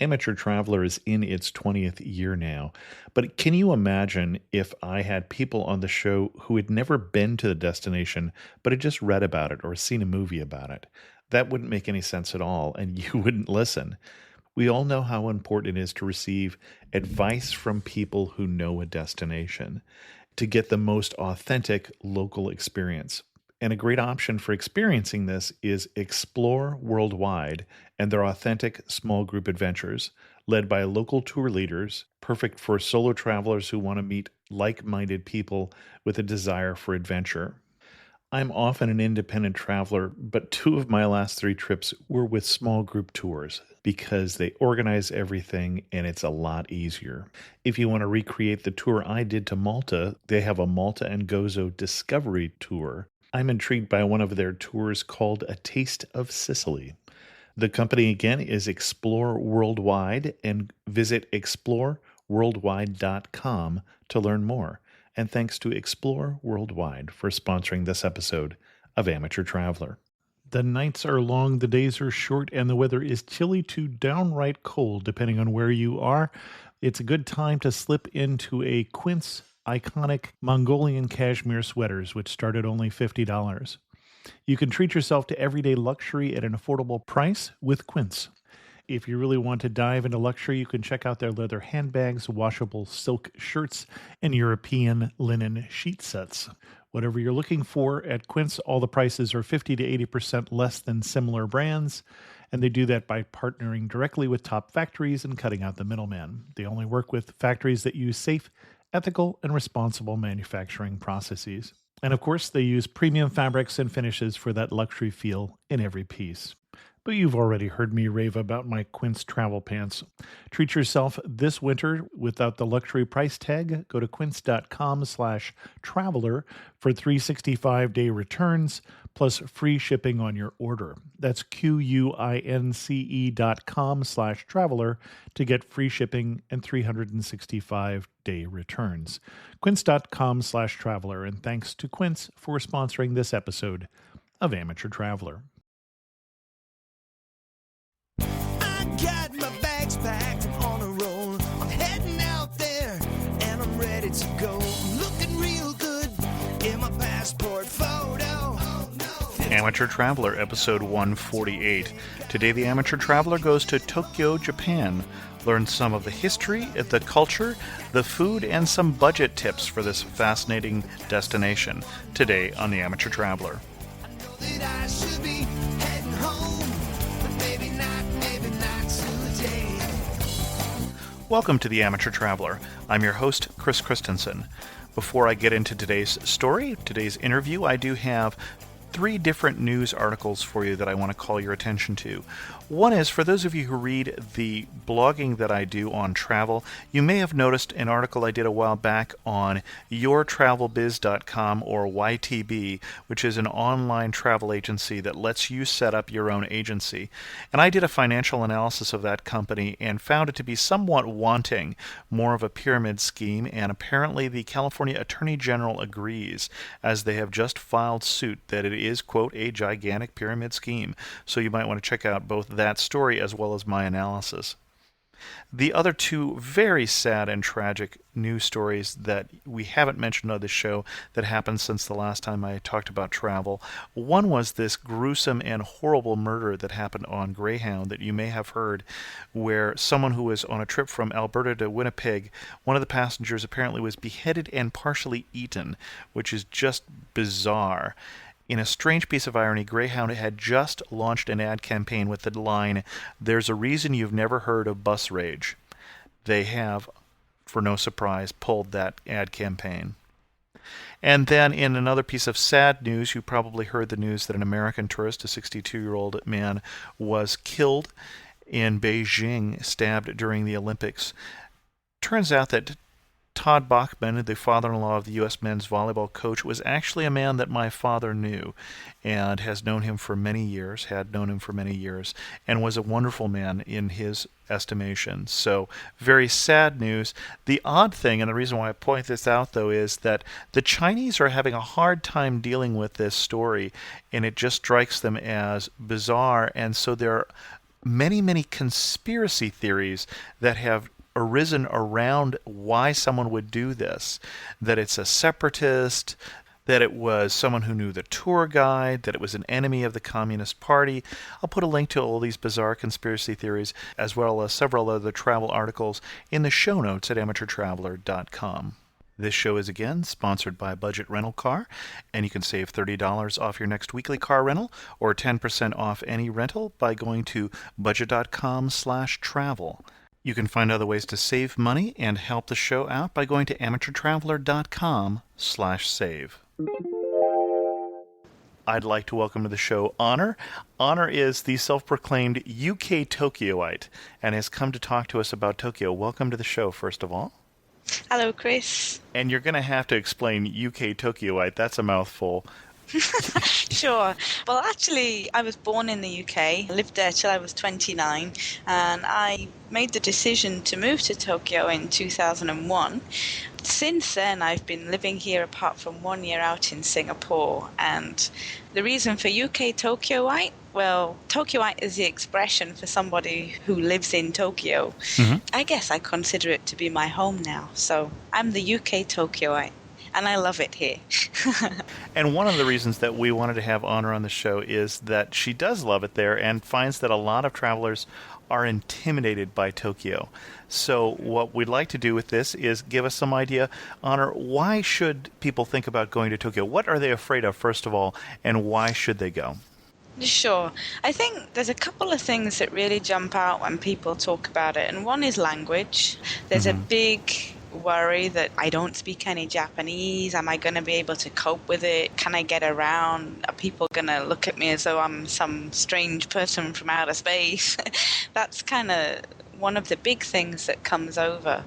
Amateur Traveler is in its 20th year now, but can you imagine if I had people on the show who had never been to the destination, but had just read about it or seen a movie about it? That wouldn't make any sense at all, and you wouldn't listen. We all know how important it is to receive advice from people who know a destination to get the most authentic local experience. And a great option for experiencing this is Explore Worldwide and their authentic small group adventures, led by local tour leaders, perfect for solo travelers who want to meet like minded people with a desire for adventure. I'm often an independent traveler, but two of my last three trips were with small group tours because they organize everything and it's a lot easier. If you want to recreate the tour I did to Malta, they have a Malta and Gozo Discovery Tour. I'm intrigued by one of their tours called A Taste of Sicily. The company again is Explore Worldwide, and visit exploreworldwide.com to learn more. And thanks to Explore Worldwide for sponsoring this episode of Amateur Traveler. The nights are long, the days are short, and the weather is chilly to downright cold, depending on where you are. It's a good time to slip into a Quince iconic Mongolian cashmere sweaters, which start at only $50. You can treat yourself to everyday luxury at an affordable price with Quince. If you really want to dive into luxury, you can check out their leather handbags, washable silk shirts, and European linen sheet sets. Whatever you're looking for at Quince, all the prices are 50 to 80% less than similar brands, and they do that by partnering directly with top factories and cutting out the middleman. They only work with factories that use safe, ethical, and responsible manufacturing processes. And of course, they use premium fabrics and finishes for that luxury feel in every piece. But you've already heard me rave about my Quince travel pants. Treat yourself this winter without the luxury price tag. Go to quince.com/traveler for 365-day returns plus free shipping on your order. That's QUINCE.com/traveler to get free shipping and 365-day returns. Quince.com/traveler. And thanks to Quince for sponsoring this episode of Amateur Traveler. Got my bags packed, I'm on a roll. I'm heading out there and I'm ready to go. I'm looking real good in my passport photo. Amateur Traveler, episode 148. Today, the Amateur Traveler goes to Tokyo, Japan. Learn some of the history, the culture, the food, and some budget tips for this fascinating destination. Today on the Amateur Traveler. I know that I should be heading home, but maybe not today. Welcome to the Amateur Traveler. I'm your host, Chris Christensen. Before I get into today's story, today's interview, I do have three different news articles for you that I want to call your attention to. One is, for those of you who read the blogging that I do on travel, you may have noticed an article I did a while back on yourtravelbiz.com, or YTB, which is an online travel agency that lets you set up your own agency. And I did a financial analysis of that company and found it to be somewhat wanting, more of a pyramid scheme, and apparently the California Attorney General agrees, as they have just filed suit that it is, quote, a gigantic pyramid scheme. So you might want to check out both that story as well as my analysis. The other two very sad and tragic news stories that we haven't mentioned on the show that happened since the last time I talked about travel. One was this gruesome and horrible murder that happened on Greyhound that you may have heard, where someone who was on a trip from Alberta to Winnipeg, one of the passengers apparently was beheaded and partially eaten, which is just bizarre. In a strange piece of irony, Greyhound had just launched an ad campaign with the line, "There's a reason you've never heard of bus rage." They have, for no surprise, pulled that ad campaign. And then in another piece of sad news, you probably heard the news that an American tourist, a 62-year-old man, was killed in Beijing, stabbed during the Olympics. Turns out that Todd Bachman, the father-in-law of the U.S. men's volleyball coach, was actually a man that my father knew and had known him for many years, and was a wonderful man in his estimation. So, very sad news. The odd thing, and the reason why I point this out, though, is that the Chinese are having a hard time dealing with this story, and it just strikes them as bizarre, and so they're many, many conspiracy theories that have arisen around why someone would do this. That it's a separatist, that it was someone who knew the tour guide, that it was an enemy of the Communist Party. I'll put a link to all these bizarre conspiracy theories, as well as several other travel articles, in the show notes at amateurtraveler.com. This show is again sponsored by Budget Rental Car, and you can save $30 off your next weekly car rental or 10% off any rental by going to budget.com/travel. You can find other ways to save money and help the show out by going to amateurtraveler.com/save. I'd like to welcome to the show Honor. Honor is the self-proclaimed UK Tokyoite and has come to talk to us about Tokyo. Welcome to the show, first of all. Hello, Chris. And you're going to have to explain UK Tokyoite. That's a mouthful. Sure. Well, actually, I was born in the UK, lived there till I was 29, and I made the decision to move to Tokyo in 2001. Since then, I've been living here apart from 1 year out in Singapore. And the reason for UK Tokyoite? Well, Tokyoite is the expression for somebody who lives in Tokyo. Mm-hmm. I guess I consider it to be my home now. So I'm the UK Tokyoite. And I love it here. And one of the reasons that we wanted to have Honor on the show is that she does love it there and finds that a lot of travelers are intimidated by Tokyo. So what we'd like to do with this is give us some idea, Honor, why should people think about going to Tokyo? What are they afraid of, first of all, and why should they go? Sure. I think there's a couple of things that really jump out when people talk about it. And one is language. There's a big worry that I don't speak any Japanese. Am I going to be able to cope with it? Can I get around? Are people going to look at me as though I'm some strange person from outer space? That's kind of one of the big things that comes over.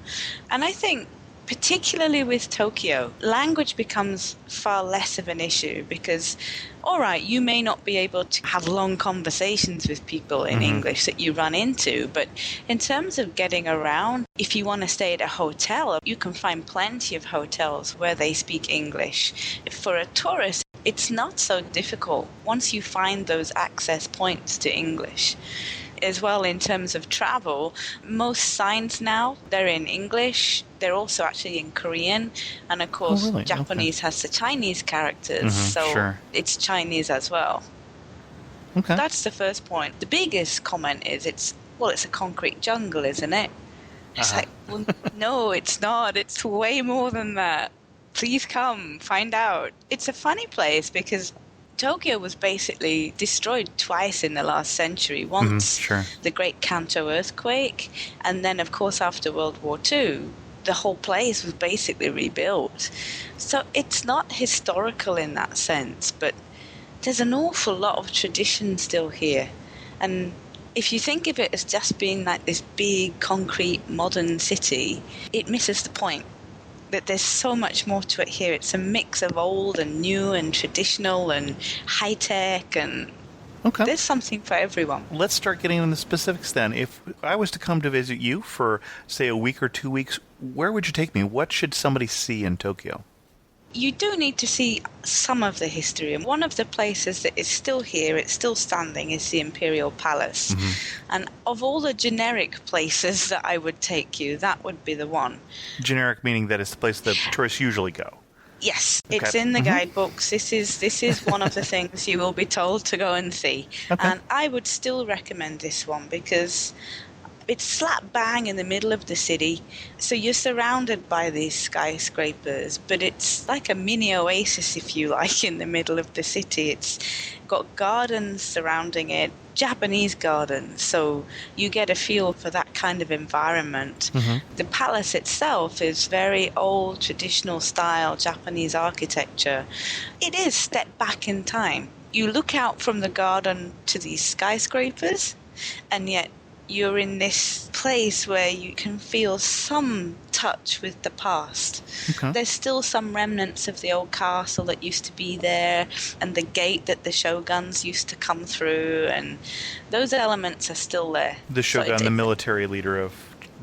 And I think particularly with Tokyo, language becomes far less of an issue because, all right, you may not be able to have long conversations with people in English that you run into, but in terms of getting around, if you want to stay at a hotel, you can find plenty of hotels where they speak English. For a tourist, it's not so difficult once you find those access points to English. As well, in terms of travel, most signs now, they're in English. They're also actually in Korean. And of course, really? Japanese has the Chinese characters, so sure. It's Chinese as well. Okay. That's the first point. The biggest comment is it's a concrete jungle, isn't it? It's like, well, no, it's not. It's way more than that. Please come, find out. It's a funny place because Tokyo was basically destroyed twice in the last century. Once the Great Kanto earthquake, and then, of course, after World War II, the whole place was basically rebuilt. So it's not historical in that sense, but there's an awful lot of tradition still here. And if you think of it as just being like this big, concrete, modern city, it misses the point. That there's so much more to it here. It's a mix of old and new and traditional and high-tech, and there's something for everyone. Let's start getting into the specifics then. If I was to come to visit you for, say, a week or 2 weeks, where would you take me? What should somebody see in Tokyo? You do need to see some of the history. And one of the places that is still here, it's still standing, is the Imperial Palace. And of all the generic places that I would take you, that would be the one. Generic meaning that it's the place that tourists usually go. Yes, it's in the guidebooks. This is one of the things you will be told to go and see. And I would still recommend this one because it's slap bang in the middle of the city. So you're surrounded by these skyscrapers, but it's like a mini oasis, if you like, in the middle of the city. It's got gardens surrounding it, Japanese gardens, so you get a feel for that kind of environment. The palace itself is very old, traditional style Japanese architecture. It is step back in time. You look out from the garden to these skyscrapers, and yet you're in this place where you can feel some touch with the past. There's still some remnants of the old castle that used to be there, and the gate that the shoguns used to come through, and those elements are still there. The shogun, the military leader of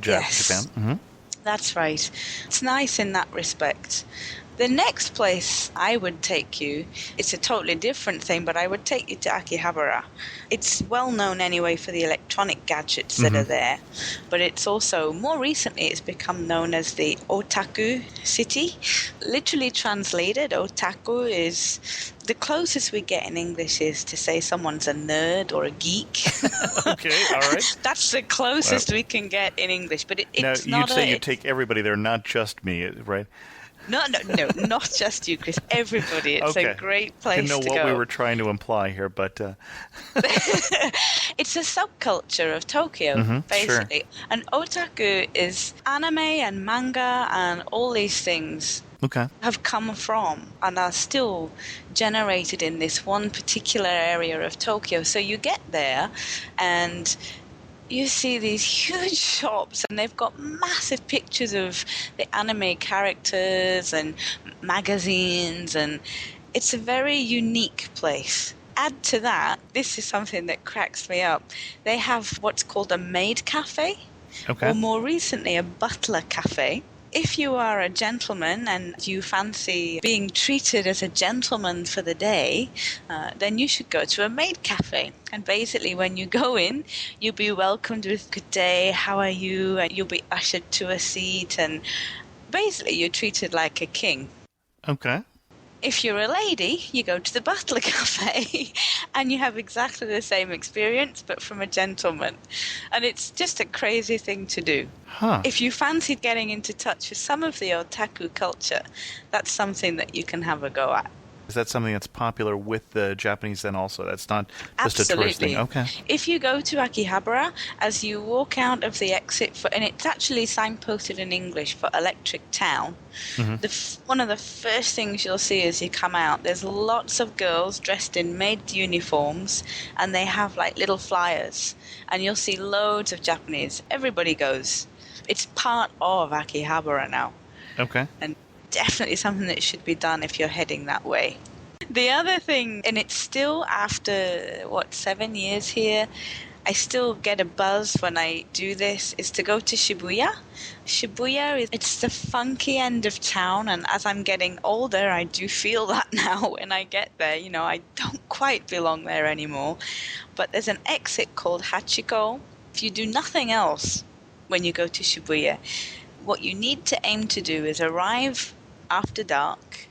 Japan. That's right. It's nice in that respect. The next place I would take you, it's a totally different thing, but I would take you to Akihabara. It's well known anyway for the electronic gadgets that are there, but it's also, more recently, it's become known as the Otaku City. Literally translated, otaku is, the closest we get in English is to say someone's a nerd or a geek. Okay, all right. That's the closest we can get in English, but it's now, not you'd say you take everybody there, not just me, right? No, not just you, Chris. Everybody. It's a great place to go. I didn't know what we were trying to imply here, but... It's a subculture of Tokyo, basically. Sure. And otaku is anime and manga and all these things have come from and are still generated in this one particular area of Tokyo. So you get there and... you see these huge shops and they've got massive pictures of the anime characters and magazines, and it's a very unique place. Add to that, this is something that cracks me up. They have what's called a maid cafe, or more recently a butler cafe. If you are a gentleman and you fancy being treated as a gentleman for the day, then you should go to a maid cafe. And basically when you go in, you'll be welcomed with good day, how are you? And you'll be ushered to a seat and basically you're treated like a king. Okay. If you're a lady, you go to the butler cafe and you have exactly the same experience, but from a gentleman. And it's just a crazy thing to do. Huh. If you fancy getting into touch with some of the otaku culture, that's something that you can have a go at. Is that something that's popular with the Japanese then also? That's not just a tourist thing? Okay. If you go to Akihabara, as you walk out of the exit, and it's actually signposted in English for Electric Town, one of the first things you'll see as you come out, there's lots of girls dressed in maid uniforms, and they have like little flyers. And you'll see loads of Japanese. Everybody goes. It's part of Akihabara now. Okay. And definitely something that should be done if you're heading that way. The other thing, and it's still after, 7 years here, I still get a buzz when I do this, is to go to Shibuya. Shibuya, it's the funky end of town, and as I'm getting older, I do feel that now when I get there. You know, I don't quite belong there anymore. But there's an exit called Hachiko. If you do nothing else when you go to Shibuya, what you need to aim to do is arrive after dark,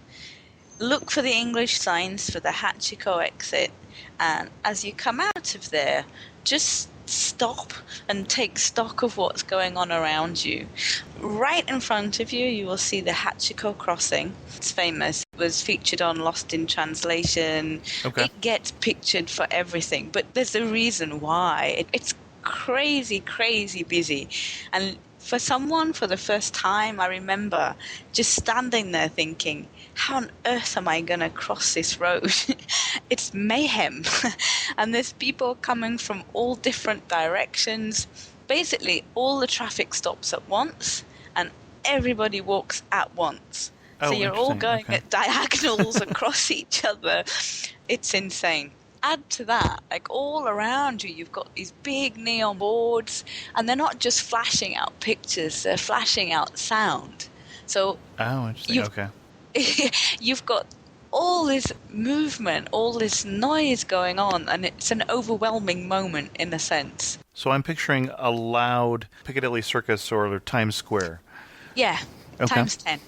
look for the English signs for the Hachiko exit, and as you come out of there, just stop and take stock of what's going on around you. Right in front of you, you will see the Hachiko crossing. It's famous. It was featured on Lost in Translation. Okay. It gets pictured for everything, but there's a reason why. It's crazy, crazy busy. And for someone, for the first time, I remember just standing there thinking, how on earth am I going to cross this road? It's mayhem. And there's people coming from all different directions. Basically, all the traffic stops at once, and everybody walks at once. So you're all going at diagonals across each other. It's insane. Add to that, like all around you, you've got these big neon boards, and they're not just flashing out pictures, they're flashing out sound. So you've got all this movement, all this noise going on, and it's an overwhelming moment in a sense. So I'm picturing a loud Piccadilly Circus or Times Square. Yeah, times 10.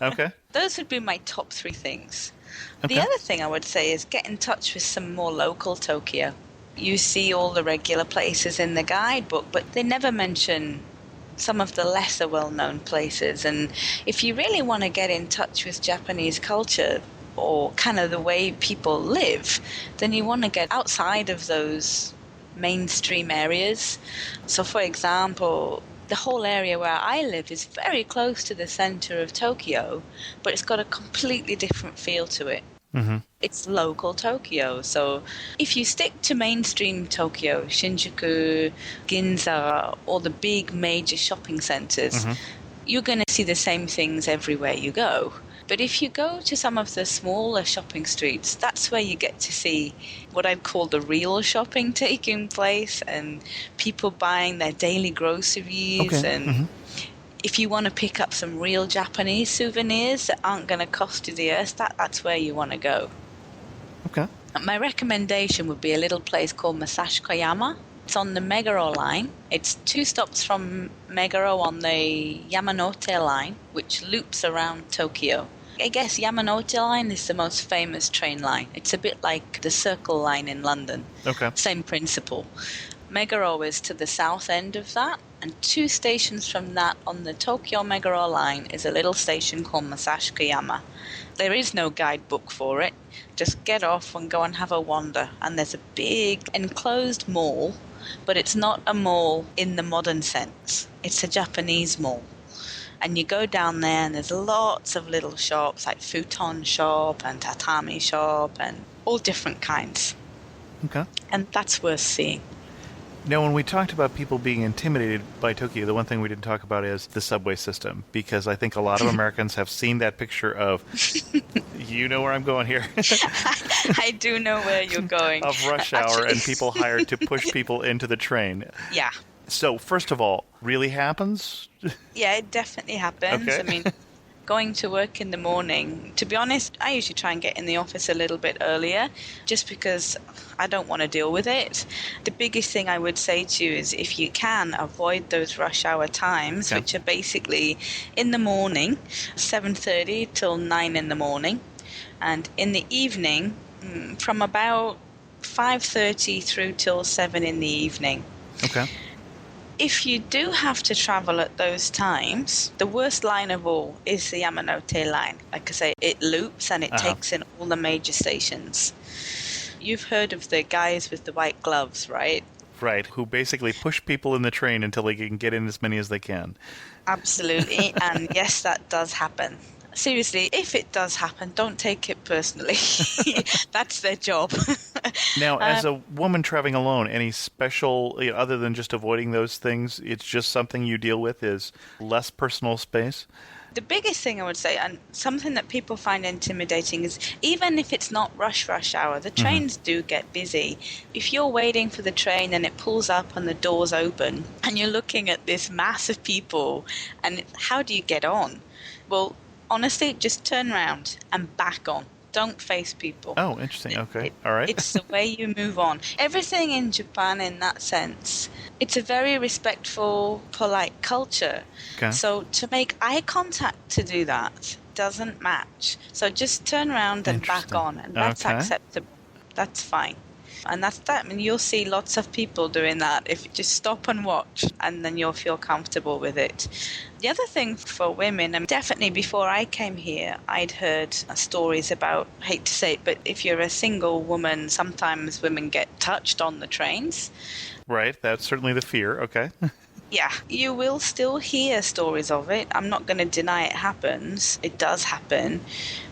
Okay. Those would be my top 3 things. Okay. The other thing I would say is get in touch with some more local Tokyo. You see all the regular places in the guidebook, but they never mention some of the lesser well-known places. And if you really want to get in touch with Japanese culture or kind of the way people live, then you want to get outside of those mainstream areas. So, for example, the whole area where I live is very close to the center of Tokyo, but it's got a completely different feel to it. Mm-hmm. It's local Tokyo. So if you stick to mainstream Tokyo, Shinjuku, Ginza, all the big major shopping centers, you're going to see the same things everywhere you go. But if you go to some of the smaller shopping streets, that's where you get to see what I'd call the real shopping taking place and people buying their daily groceries. And if you want to pick up some real Japanese souvenirs that aren't going to cost you the earth, that's where you want to go. Okay. My recommendation would be a little place called Masashi Koyama. It's on the Meguro line. It's 2 stops from Meguro on the Yamanote line, which loops around Tokyo. I guess Yamanote line is the most famous train line. It's a bit like the Circle line in London. Okay. Same principle. Meguro is to the south end of that, and 2 stations from that on the Tokyo Meguro line is a little station called Masashi Koyama. There is no guidebook for it. Just get off and go and have a wander. And there's a big enclosed mall, but it's not a mall in the modern sense. It's a Japanese mall. And you go down there and there's lots of little shops like futon shop and tatami shop and all different kinds. Okay. And that's worth seeing. Now, when we talked about people being intimidated by Tokyo, the one thing we didn't talk about is the subway system, because I think a lot of Americans have seen that picture of, you know where I'm going here. I do know where you're going. Of rush hour and people hired to push people into the train. Yeah. So, first of all, really happens? Yeah, it definitely happens. Okay. I mean, going to work in the morning, to be honest, I usually try and get in the office a little bit earlier just because I don't want to deal with it. The biggest thing I would say to you is if you can avoid those rush hour times, Okay. which are basically in the morning, 7:30 till 9 in the morning, and in the evening from about 5:30 through till 7 in the evening. Okay. If you do have to travel at those times, the worst line of all is the Yamanote line. Like I say, it loops and it takes in all the major stations. You've heard of the guys with the white gloves, right? Right, who basically push people in the train until they can get in as many as they can. Absolutely. And yes, that does happen. Seriously, if it does happen, don't take it personally. That's their job. Now, as a woman traveling alone, any special, other than just avoiding those things, it's just something you deal with is less personal space? The biggest thing I would say, and something that people find intimidating, is even if it's not rush hour, the trains do get busy. If you're waiting for the train and it pulls up and the doors open and you're looking at this mass of people, and how do you get on? Well, honestly, just turn around and back on. Don't face people. Oh, interesting. Okay. All right. It's the way you move on. Everything in Japan, in that sense, it's a very respectful, polite culture. Okay. So to make eye contact to do that doesn't match. So just turn around and back Interesting. on, and that's Okay. acceptable. That's fine. And that's that. I mean, you'll see lots of people doing that if you just stop and watch, and then you'll feel comfortable with it. The other thing for women, and definitely before I came here, I'd heard stories about, I hate to say it, but if you're a single woman, sometimes women get touched on the trains. Right, that's certainly the fear. Okay. Yeah, you will still hear stories of it. I'm not going to deny it happens. It does happen.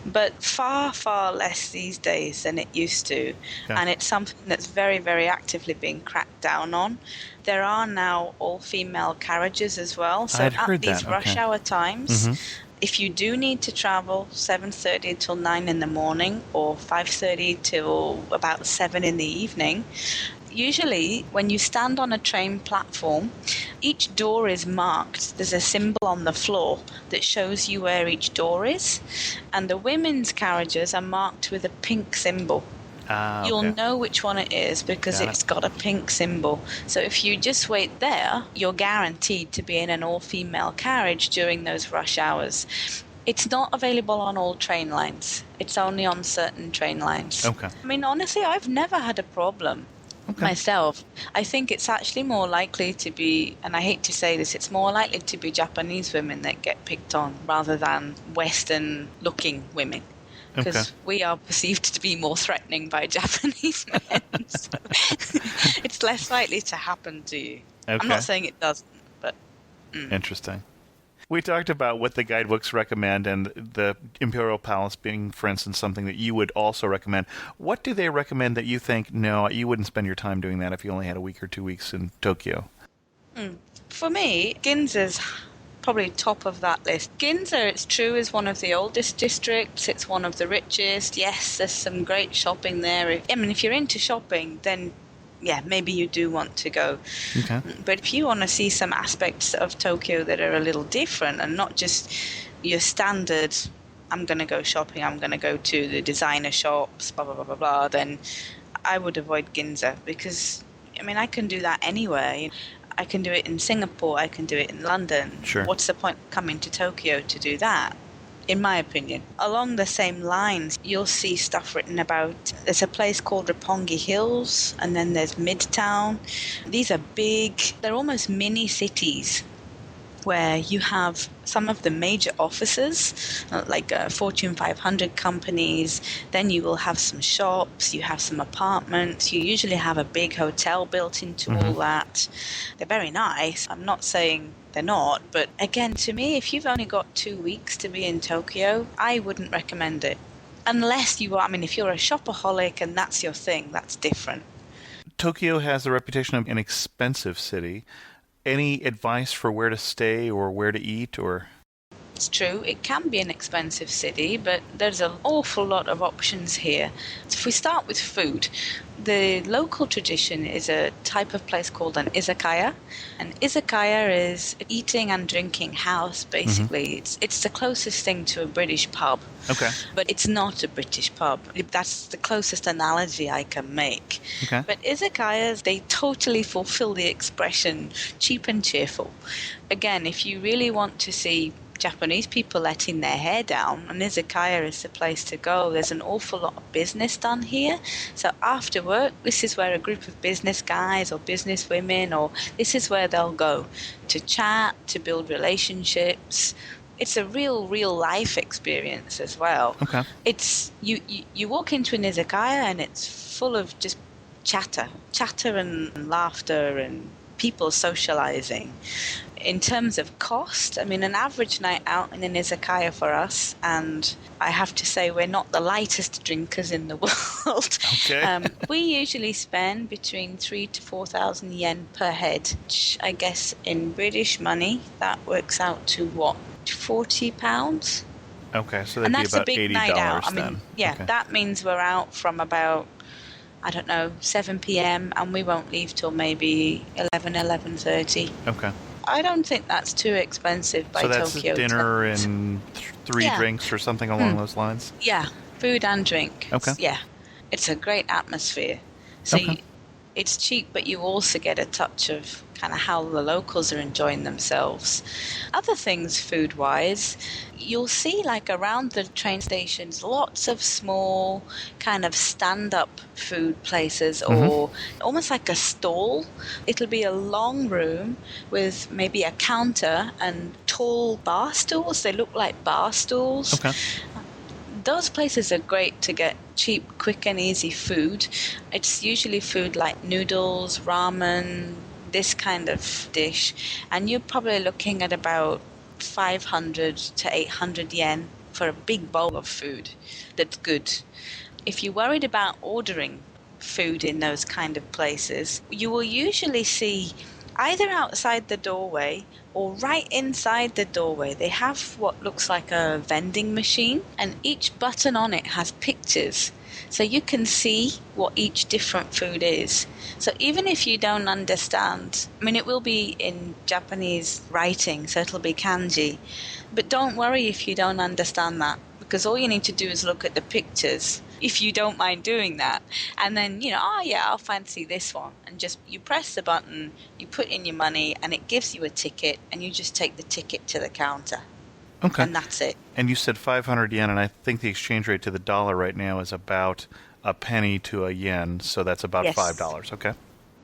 But far, far less these days than it used to. Yeah. And it's something that's very, very actively being cracked down on. There are now all-female carriages as well. So I'd heard at these that, rush okay. hour times, if you do need to travel 7:30 till 9 in the morning or 5:30 till about 7 in the evening, usually when you stand on a train platform, each door is marked. There's a symbol on the floor that shows you where each door is, and the women's carriages are marked with a pink symbol. You'll Okay. know which one it is because Got it's got a pink symbol. So if you just wait there, you're guaranteed to be in an all-female carriage during those rush hours. It's not available on all train lines. It's only on certain train lines. Okay. I mean, honestly, I've never had a problem myself. I think it's actually more likely to be, and I hate to say this, it's more likely to be Japanese women that get picked on rather than Western-looking women. Because we are perceived to be more threatening by Japanese men. So it's less likely to happen to you. Okay. I'm not saying it doesn't, but... Interesting. We talked about what the guidebooks recommend and the Imperial Palace being, for instance, something that you would also recommend. What do they recommend that you think, no, you wouldn't spend your time doing that if you only had a week or 2 weeks in Tokyo? For me, Ginza's probably top of that list. Ginza, it's true, is one of the oldest districts. It's one of the richest. Yes, there's some great shopping there. I mean, if you're into shopping, then yeah, maybe you do want to go. Okay. But if you want to see some aspects of Tokyo that are a little different and not just your standard, I'm going to go shopping, I'm going to go to the designer shops, blah, blah, blah, blah, blah, then I would avoid Ginza because, I mean, I can do that anywhere. I can do it in Singapore, I can do it in London. Sure. What's the point coming to Tokyo to do that? In my opinion. Along the same lines, you'll see stuff written about, there's a place called Roppongi Hills, and then there's Midtown. These are big, they're almost mini cities where you have some of the major offices, like Fortune 500 companies. Then you will have some shops, you have some apartments, you usually have a big hotel built into all that. They're very nice. I'm not saying they're not, but again, to me, if you've only got 2 weeks to be in Tokyo, I wouldn't recommend it. Unless you are, I mean, if you're a shopaholic and that's your thing, that's different. Tokyo has the reputation of an expensive city. Any advice for where to stay or where to eat, or? It's true, it can be an expensive city, but there's an awful lot of options here. So if we start with food, the local tradition is a type of place called an izakaya. An izakaya is eating and drinking house, basically. It's the closest thing to a British pub. Okay. But it's not a British pub. That's the closest analogy I can make. Okay. But izakayas, they totally fulfill the expression cheap and cheerful. Again, if you really want to see Japanese people letting their hair down, and izakaya is the place to go. There's an awful lot of business done here. So after work, this is where a group of business guys or business women, or this is where they'll go to chat, to build relationships. It's a real life experience as well. Okay. It's you walk into an izakaya and it's full of just chatter and laughter and people socializing. In terms of cost, I mean, an average night out in an izakaya for us, and I have to say we're not the lightest drinkers in the world. Okay. We usually spend between 3,000 to 4,000 yen per head, which I guess in British money, that works out to what, £40? Okay, so And that'd that's be a about big $80 night out. I then. mean, yeah, Okay. that means we're out from about, I don't know, 7 p.m. and we won't leave till maybe 11:30. Okay. I don't think that's too expensive by So that's Tokyo. dinner and three Yeah. drinks or something along those lines? Yeah, food and drink. Okay. Yeah, it's a great atmosphere. So Okay. it's cheap, but you also get a touch of kind of how the locals are enjoying themselves. Other things food-wise, you'll see like around the train stations lots of small kind of stand-up food places or almost like a stall. It'll be a long room with maybe a counter and tall bar stools. They look like bar stools. Okay. Those places are great to get cheap, quick and easy food. It's usually food like noodles, ramen, this kind of dish, and you're probably looking at about 500 to 800 yen for a big bowl of food that's good. If you're worried about ordering food in those kind of places, you will usually see either outside the doorway or right inside the doorway, they have what looks like a vending machine, and each button on it has pictures. So you can see what each different food is. So even if you don't understand, I mean, it will be in Japanese writing, so it'll be kanji. But don't worry if you don't understand that, because all you need to do is look at the pictures, if you don't mind doing that. And then, oh yeah, I'll fancy this one. And just, you press the button, you put in your money, and it gives you a ticket, and you just take the ticket to the counter. Okay. And that's it. And you said 500 yen, and I think the exchange rate to the dollar right now is about a penny to a yen, so that's about Yes. $5. Okay.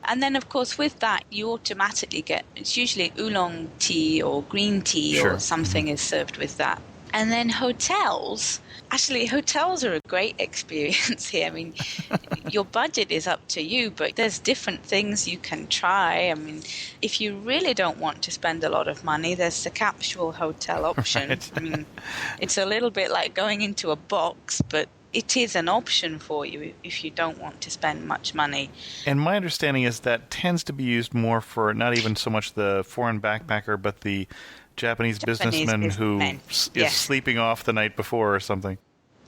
And then, of course, with that, you automatically get, it's usually oolong tea or green tea Sure. or something is served with that. And then hotels are a great experience here. I mean, your budget is up to you, but there's different things you can try. I mean, if you really don't want to spend a lot of money, there's the capsule hotel option. Right. I mean, it's a little bit like going into a box, but it is an option for you if you don't want to spend much money. And my understanding is that tends to be used more for not even so much the foreign backpacker, but the Japanese businessman who businessmen. is Yes. sleeping off the night before or something.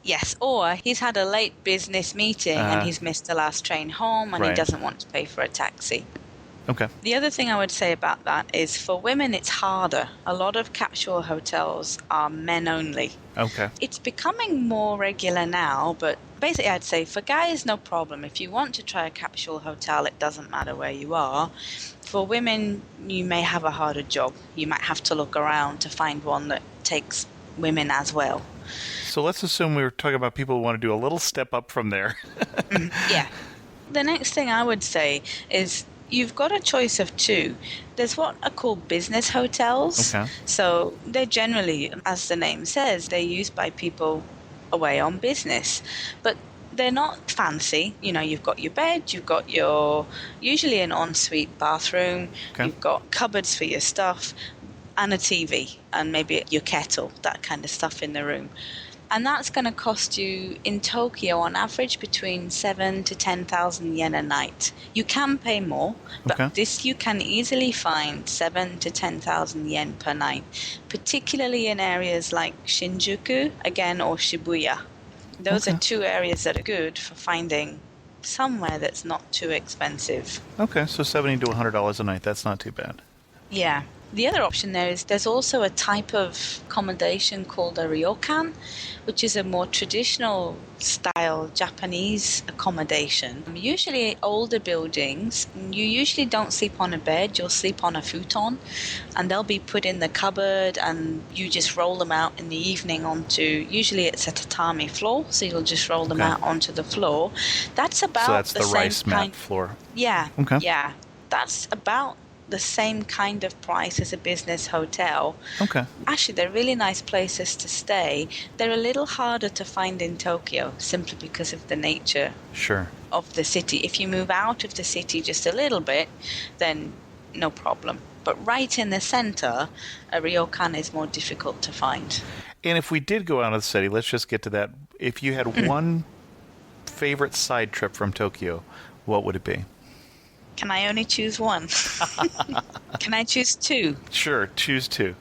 Yes, or he's had a late business meeting and he's missed the last train home and he doesn't want to pay for a taxi. Okay. The other thing I would say about that is for women, it's harder. A lot of capsule hotels are men only. Okay. It's becoming more regular now, but basically I'd say for guys, no problem. If you want to try a capsule hotel, it doesn't matter where you are. For women, you may have a harder job. You might have to look around to find one that takes women as well. So let's assume we were talking about people who want to do a little step up from there. Yeah. The next thing I would say is you've got a choice of two. There's what are called business hotels. Okay. So they're generally, as the name says, they're used by people away on business. But they're not fancy. You know, you've got your bed, you've got your, usually an ensuite bathroom, you've got cupboards for your stuff, and a TV, and maybe your kettle, that kind of stuff in the room. And that's going to cost you in Tokyo on average between 7,000 to 10,000 yen a night. You can pay more, but this you can easily find 7,000 to 10,000 yen per night, particularly in areas like Shinjuku, again, or Shibuya. Those are two areas that are good for finding somewhere that's not too expensive. Okay, so $70 to $100 a night. That's not too bad. Yeah. The other option there's also a type of accommodation called a ryokan, which is a more traditional style Japanese accommodation. Usually older buildings, you usually don't sleep on a bed, you'll sleep on a futon, and they'll be put in the cupboard and you just roll them out in the evening onto, usually it's a tatami floor, so you'll just roll them out onto the floor. That's about so that's the the same rice mat kind. floor. Yeah. Okay. Yeah. That's about the same kind of price as a business hotel. Okay. Actually, they're really nice places to stay. They're a little harder to find in Tokyo simply because of the nature of the city. If you move out of the city just a little bit, then no problem. But right in the center, a ryokan is more difficult to find. And if we did go out of the city, let's just get to that. If you had one favorite side trip from Tokyo, what would it be? Can I only choose one? Can I choose two? Sure, choose two.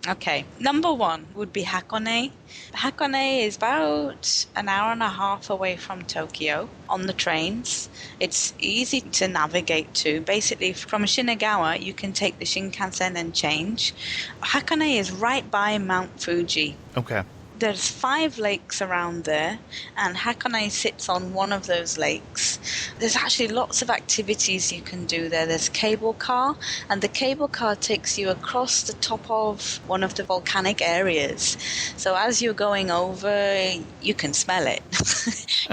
Okay. Number one would be Hakone. Hakone is about an hour and a half away from Tokyo on the trains. It's easy to navigate to. Basically, from Shinagawa, you can take the Shinkansen and change. Hakone is right by Mount Fuji. Okay. There's 5 lakes around there, and Hakone sits on one of those lakes. There's actually lots of activities you can do there. There's cable car, and the cable car takes you across the top of one of the volcanic areas. So as you're going over, you can smell it.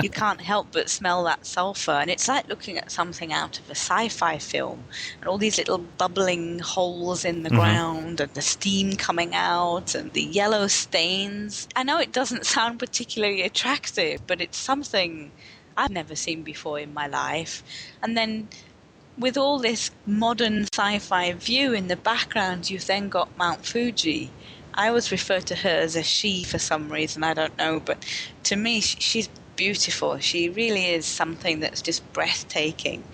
You can't help but smell that sulfur, and it's like looking at something out of a sci-fi film, and all these little bubbling holes in the ground, and the steam coming out, and the yellow stains. I know it doesn't sound particularly attractive, but it's something I've never seen before in my life. And then with all this modern sci-fi view in the background, you've then got Mount Fuji. I always refer to her as a she for some reason, I don't know, but to me she's beautiful. She really is something that's just breathtaking.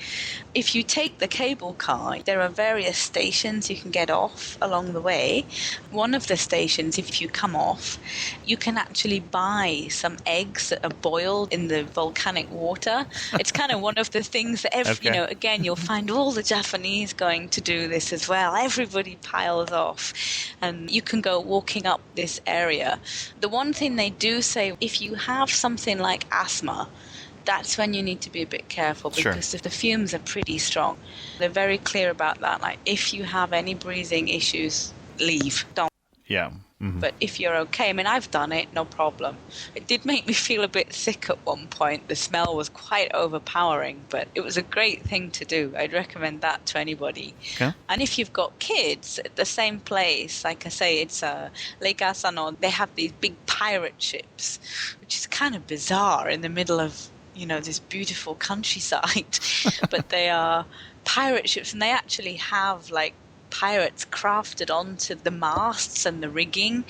If you take the cable car, there are various stations you can get off along the way. One of the stations, if you come off, you can actually buy some eggs that are boiled in the volcanic water. It's kind of one of the things that, again, you'll find all the Japanese going to do this as well. Everybody piles off, and you can go walking up this area. The one thing they do say, if you have something like asthma, that's when you need to be a bit careful because the fumes are pretty strong. They're very clear about that. Like, if you have any breathing issues, leave. Don't. Yeah. Mm-hmm. But if you're okay, I mean, I've done it, no problem. It did make me feel a bit sick at one point. The smell was quite overpowering, but it was a great thing to do. I'd recommend that to anybody. Okay. And if you've got kids at the same place, like I say, it's Lake Asano, they have these big pirate ships, which is kind of bizarre in the middle of this beautiful countryside. But they are pirate ships, and they actually have like pirates crafted onto the masts and the rigging,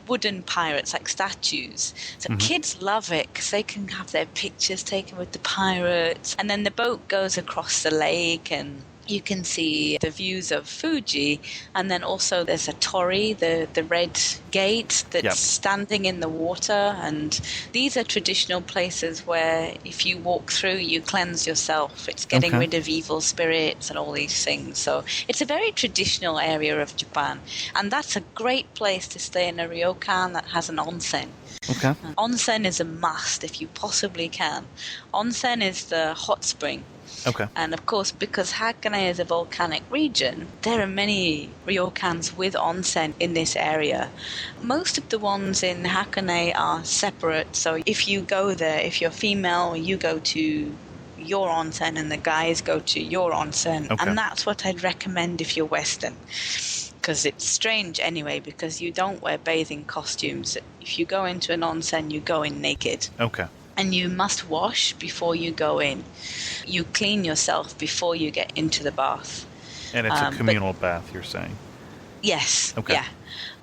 wooden pirates like statues. So kids love it because they can have their pictures taken with the pirates, and then the boat goes across the lake, and You can see the views of Fuji, and then also there's a torii, the red gate that's standing in the water, and these are traditional places where if you walk through, you cleanse yourself. It's getting rid of evil spirits and all these things. So it's a very traditional area of Japan, and that's a great place to stay in a ryokan that has an onsen. Okay. Onsen is a must if you possibly can. Onsen is the hot spring. Okay. And of course, because Hakone is a volcanic region, there are many ryokans with onsen in this area. Most of the ones in Hakone are separate, so if you go there, if you're female, you go to your onsen and the guys go to your onsen. And that's what I'd recommend if you're Western. Because it's strange anyway, because you don't wear bathing costumes. If you go into an onsen, you go in naked. Okay. And you must wash before you go in. You clean yourself before you get into the bath. And it's a communal bath, you're saying? Yes. Okay. Yeah.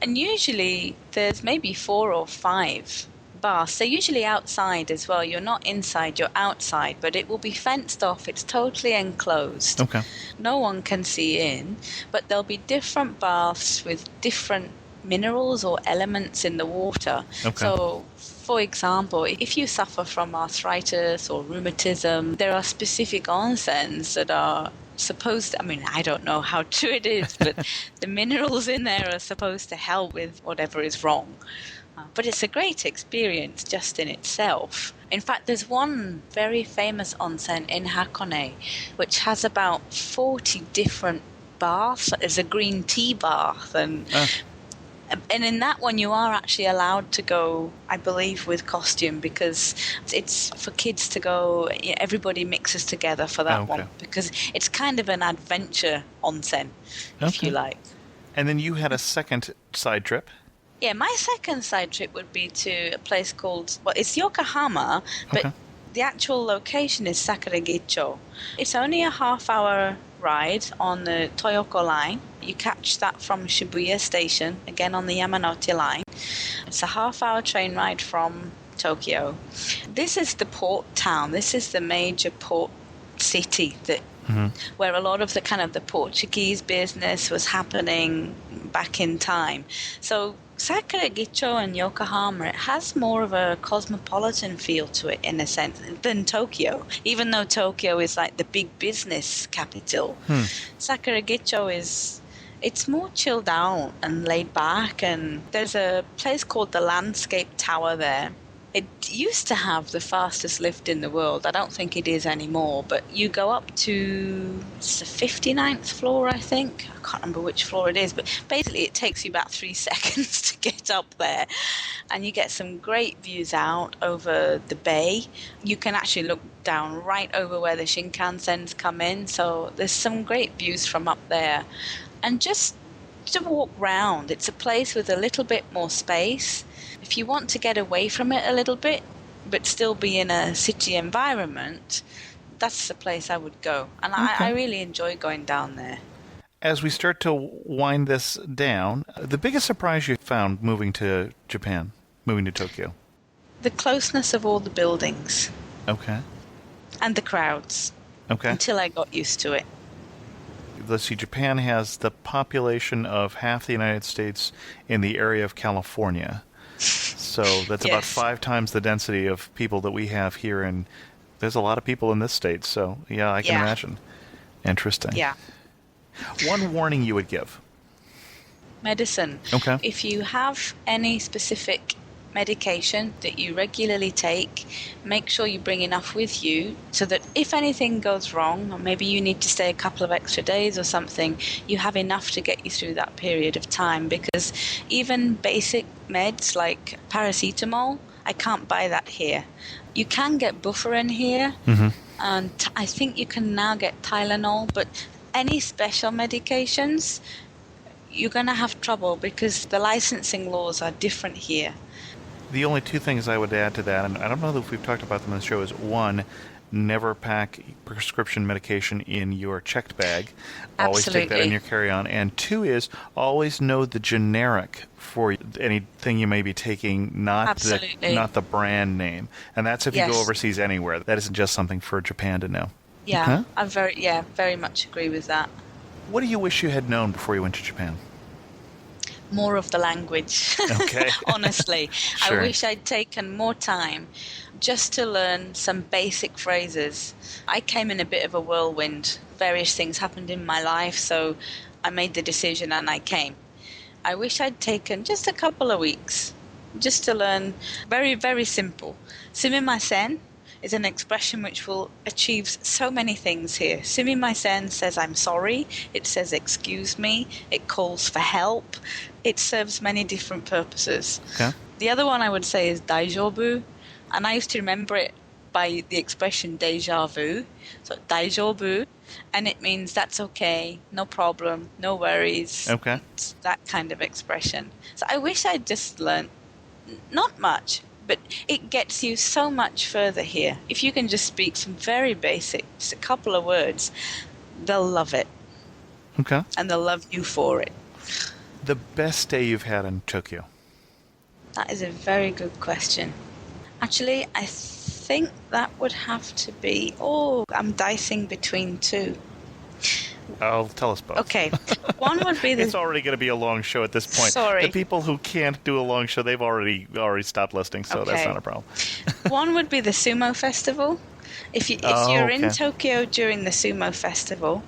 And usually there's maybe 4 or 5 baths. They're usually outside as well. You're not inside, you're outside. But it will be fenced off. It's totally enclosed. Okay. No one can see in. But there'll be different baths with different minerals or elements in the water. Okay. So, for example, if you suffer from arthritis or rheumatism, there are specific onsens that are supposed to, I mean, I don't know how true it is, but the minerals in there are supposed to help with whatever is wrong. But it's a great experience just in itself. In fact, there's one very famous onsen in Hakone, which has about 40 different baths. There's a green tea bath, and in that one you are actually allowed to go, I believe, with costume, because it's for kids to go. Everybody mixes together for that one, because it's kind of an adventure onsen, if you like. And then you had a second side trip? Yeah, my second side trip would be to a place called, well, it's Yokohama, but the actual location is Sakuragicho. It's only a half-hour ride on the Toyoko line. You catch that from Shibuya Station, again on the Yamanote line. It's a half-hour train ride from Tokyo. This is the port town. This is the major port city that where a lot of the kind of the Portuguese business was happening back in time. So Sakuragicho and Yokohama, it has more of a cosmopolitan feel to it in a sense than Tokyo. Even though Tokyo is like the big business capital, Sakuragicho it's more chilled out and laid back. And there's a place called the Landscape Tower there. It used to have the fastest lift in the world. I don't think it is anymore, but you go up to the 59th floor, I think. I can't remember which floor it is, but basically it takes you about 3 seconds to get up there, and you get some great views out over the bay. You can actually look down right over where the Shinkansens come in, so there's some great views from up there. And just to walk round, it's a place with a little bit more space. If you want to get away from it a little bit, but still be in a city environment, that's the place I would go. And I really enjoy going down there. As we start to wind this down, the biggest surprise you found moving to Japan, moving to Tokyo? The closeness of all the buildings. Okay. And the crowds. Okay. Until I got used to it. Let's see, Japan has the population of half the United States in the area of California. So that's about 5 times the density of people that we have here, and there's a lot of people in this state, so yeah, I can imagine. Interesting. Yeah. One warning you would give? Medicine. Okay. If you have any specific medication that you regularly take, make sure you bring enough with you so that if anything goes wrong, or maybe you need to stay a couple of extra days or something, you have enough to get you through that period of time. Because even basic meds like paracetamol, I can't buy that here. You can get Bufferin here, and I think you can now get Tylenol, but any special medications, you're going to have trouble because the licensing laws are different here. The only 2 things I would add to that, and I don't know if we've talked about them on the show, is 1, never pack prescription medication in your checked bag. Always take that in your carry-on. And 2 is always know the generic for anything you may be taking, not the brand name. And that's if you go overseas anywhere. That isn't just something for Japan to know. Yeah, Okay. I very much agree with that. What do you wish you had known before you went to Japan? More of the language. Okay. Honestly, I Sure. wish I'd taken more time just to learn some basic phrases. I came in a bit of a whirlwind. Various things happened in my life, so I made the decision and I came. I wish I'd taken just a couple of weeks just to learn very, very simple. Sumimasen is an expression which will achieve so many things here. Sumimasen says I'm sorry, it says excuse me, it calls for help, it serves many different purposes. Okay. The other one I would say is daijoubu, and I used to remember it by the expression deja vu. So daijoubu, and it means that's okay, no problem, no worries. Okay. It's that kind of expression. So I wish I'd just learned not much, but it gets you so much further here. If you can just speak some very basic, just a couple of words, they'll love it, Okay. and they'll love you for it. The best day you've had in Tokyo? That is a very good question. Actually, I think that would have to be... Oh, I'm dicing between two. Oh, tell us both. Okay, one would be It's the... already going to be a long show at this point. Sorry. The people who can't do a long show, they've already stopped listening, so that's Okay. not a problem. One would be the sumo festival. If you're okay. in Tokyo during the sumo festival,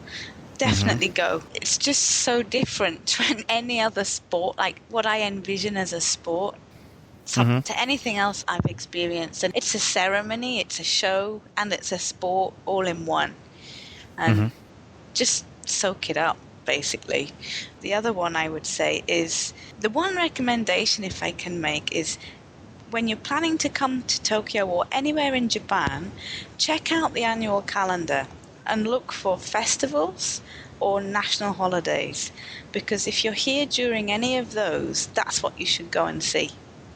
definitely go. It's just so different to any other sport, like what I envision as a sport, to anything else I've experienced. And it's a ceremony, it's a show, and it's a sport all in one. And just soak it up, basically. The other one I would say is, the one recommendation if I can make is, when you're planning to come to Tokyo or anywhere in Japan, check out the annual calendar and look for festivals or national holidays. Because if you're here during any of those, that's what you should go and see.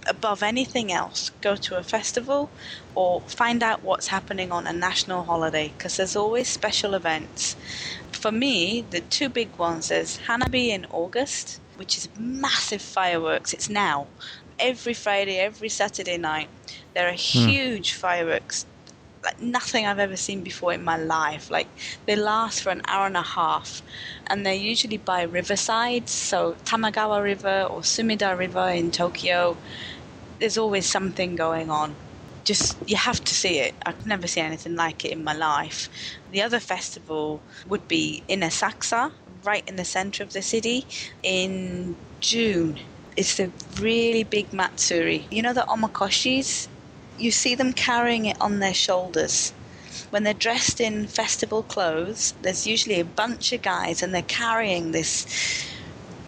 Above anything else, go to a festival or find out what's happening on a national holiday, because there's always special events. For me, the two big ones is Hanabi in August, which is massive fireworks. It's now. Every Friday, every Saturday night, there are huge fireworks, like nothing I've ever seen before in my life. Like, they last for an hour and a half, and they're usually by riversides, so Tamagawa River or Sumida River in Tokyo. There's always something going on. Just, you have to see it. I've never seen anything like it in my life. The other festival would be in Asakusa, right in the center of the city, in June. It's a really big matsuri. You know the omakoshis? You see them carrying it on their shoulders. When they're dressed in festival clothes, there's usually a bunch of guys and they're carrying this.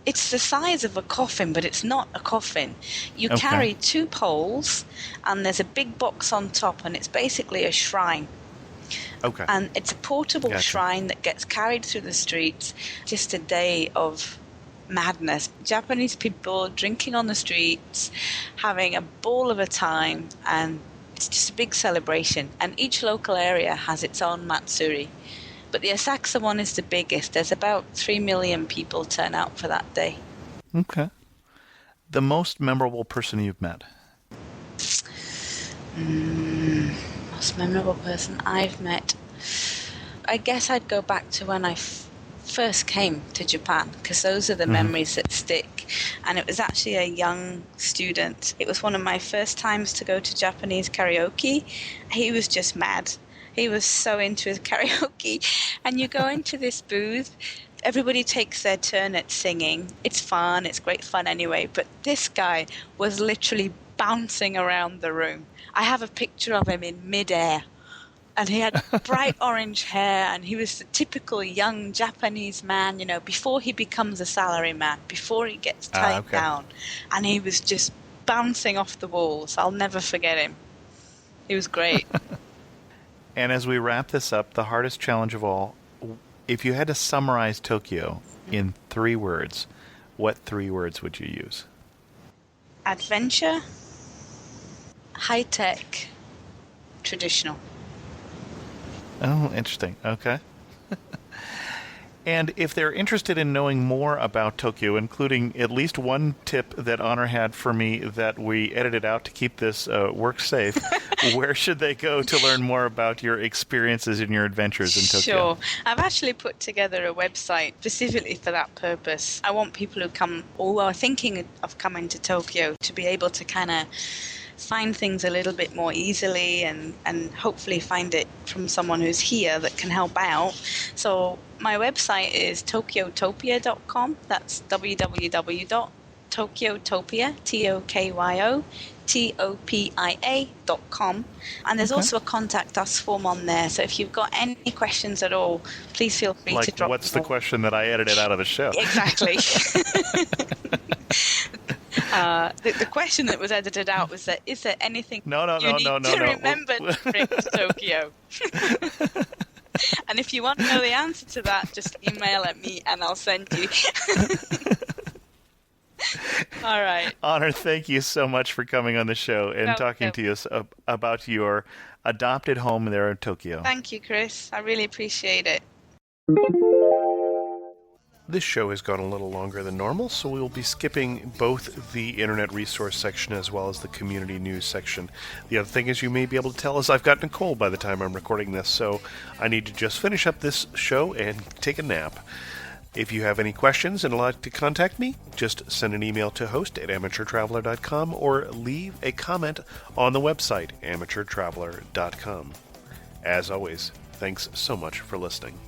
It's the size of a coffin, but it's not a coffin. You carry two poles and there's a big box on top, and it's basically a shrine. Okay. And it's a portable Gotcha. shrine that gets carried through the streets. Just a day of madness. Japanese people drinking on the streets, having a ball of a time, and it's just a big celebration. And each local area has its own matsuri. But the Asakusa one is the biggest. There's about 3 million people turn out for that day. Okay. The most memorable person you've met? Most memorable person I've met. I guess I'd go back to when I first came to Japan, because those are the memories that stick. And it was actually a young student. It was one of my first times to go to Japanese karaoke. He was just mad. He was so into his karaoke. And you go into this booth, everybody takes their turn at singing. It's fun, it's great fun anyway. But this guy was literally bouncing around the room. I have a picture of him in midair. And he had bright orange hair, and he was the typical young Japanese man, you know, before he becomes a salaryman, before he gets tied down. And he was just bouncing off the walls. I'll never forget him. He was great. And as we wrap this up, the hardest challenge of all, if you had to summarize Tokyo in 3 words, what 3 words would you use? Adventure, high-tech, traditional. Oh, interesting. Okay. And if they're interested in knowing more about Tokyo, including at least one tip that Honor had for me that we edited out to keep this work safe, where should they go to learn more about your experiences and your adventures in Tokyo? Sure. I've actually put together a website specifically for that purpose. I want people who are thinking of coming to Tokyo to be able to kind of find things a little bit more easily and hopefully find it from someone who's here that can help out. So my website is tokyotopia.com. That's www.tokyotopia, tokyotopia.com. And there's also a contact us form on there. So if you've got any questions at all, please feel free to drop what's the question that I edited out of the show? Exactly. The question that was edited out was that, is there anything you need to remember to bring to Tokyo? And if you want to know the answer to that, just email at me and I'll send you. All right. Honor, thank you so much for coming on the show and talking to us about your adopted home there in Tokyo. Thank you, Chris. I really appreciate it. This show has gone a little longer than normal, so we will be skipping both the Internet Resource section as well as the Community News section. The other thing is you may be able to tell is I've gotten a cold by the time I'm recording this, so I need to just finish up this show and take a nap. If you have any questions and would like to contact me, just send an email to host@amateurtraveler.com or leave a comment on the website, amateurtraveler.com. As always, thanks so much for listening.